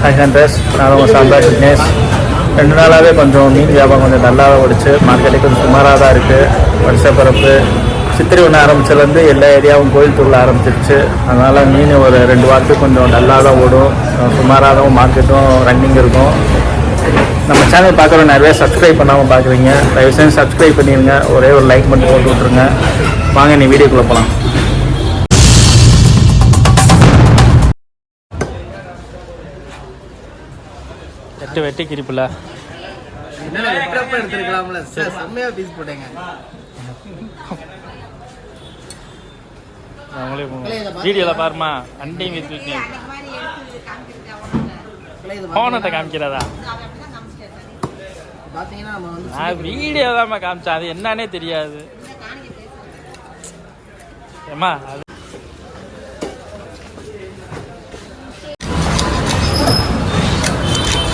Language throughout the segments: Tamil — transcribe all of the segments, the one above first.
ஹை ஹண்ட்ரஸ். நான் உங்கள் சாம்பார் விக்னேஷ். 2 நாளாகவே கொஞ்சம் மீன் வியாபாரம் கொஞ்சம் நல்லாவே ஓடிச்சு. மார்க்கெட்டே கொஞ்சம் சுமாராக தான் இருக்குது. வருஷப்பரப்பு சித்திரை ஒன்று ஆரம்பிச்சதுலேருந்து எல்லா ஏரியாவும் கோயில் திருவிழா ஆரம்பிச்சிருச்சு. அதனால் மீன் ஒரு 2 வாரத்துக்கு கொஞ்சம் நல்லாக தான் ஓடும். சுமாராக தான் மார்க்கெட்டும் ரன்னிங் இருக்கும். நம்ம சேனல் பார்க்குறோம் நிறைய சப்ஸ்கிரைப் பண்ணாமல் பார்க்குறீங்க. தயவுசெய்து சப்ஸ்கிரைப் பண்ணிடுங்க. ஒரே ஒரு லைக் மட்டும் போட்டு விட்ருங்க. வாங்க நீ வீடியோக்குள்ளே போகலாம். வெட்டி கிரிப்பில் எடுத்துருக்கலாம்ல சார். செம்மையாக பீஸ் போட்டேங்க. வீடியோவில் பாருமா. அண்டை வித் போனத்தை காமிக்கிறதா? நான் வீடியோ தான் காமிச்சேன். அது என்னன்னே தெரியாது. ஏமா அது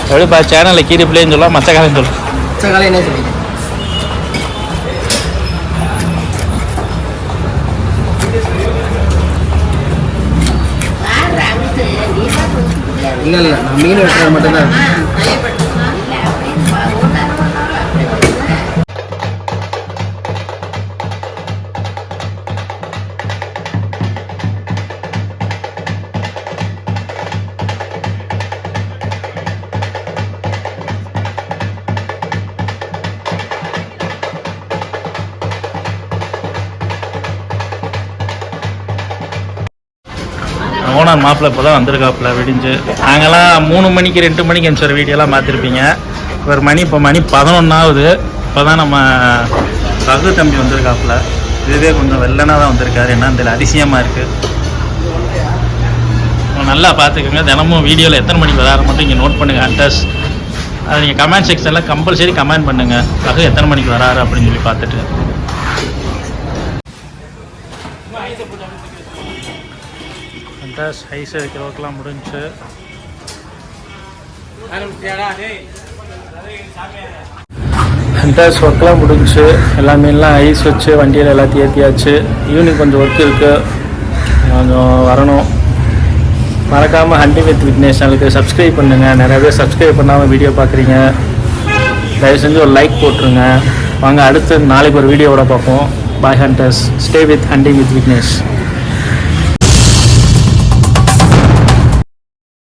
எப்படிப்பா சேனலில் கீரி பிள்ளைன்னு சொல்லலாம், மற்ற காலையும் சொல்லலாம். மற்ற காலை என்ன சொல்லுங்க? இல்லை நான் மீன் வெட்டுறது மட்டும்தான். ஓனர் மாப்பிள்ளை இப்போ தான் வந்திருக்காப்புல விடிஞ்சு. நாங்கள்லாம் 3 மணிக்கு 2 மணிக்கு அனுப்பிச்ச வீடியோலாம் பார்த்துருப்பீங்க. ஒரு மணி இப்போ மணி 11 ஆகுது. இப்போ தான் நம்ம ரகு தம்பி வந்திருக்காப்புல. இதுவே கொஞ்சம் வெள்ளனாக தான் வந்திருக்காரு. என்ன இதில் அதிசயமாக இருக்குது. நல்லா பார்த்துக்கோங்க. தினமும் வீடியோவில் எத்தனை மணிக்கு வராரு மட்டும் இங்கே நோட் பண்ணுங்கள் அட்ரஸ். அது நீங்கள் கமெண்ட் செக்ஷனில் கம்பல்சரி கமெண்ட் பண்ணுங்கள். ரகு எத்தனை மணிக்கு வராரு அப்படின்னு சொல்லி பார்த்துட்டு. ஐஸ் வைக்கிற ஒர்க்கெலாம் முடிஞ்சு. ஹண்டர்ஸ் ஒர்க்கெலாம் முடிஞ்சு. எல்லா மீன்லாம் ஐஸ் வச்சு வண்டியில் எல்லாத்தையும் ஏற்றியாச்சு. ஈவினிங் கொஞ்சம் ஒர்க் இருக்குது, கொஞ்சம் வரணும். மறக்காமல் ஹண்டிங் வித் விக்னேஷ் சேனலுக்கு சப்ஸ்கிரைப் பண்ணுங்கள். நிறைய பேர் சப்ஸ்கிரைப் பண்ணாமல் வீடியோ பார்க்குறீங்க. தயவு செஞ்சு ஒரு லைக் போட்டுருங்க. வாங்க அடுத்து நாளைக்கு ஒரு வீடியோவோட பார்ப்போம். Bye hunters. Stay with hunting with Vignesh.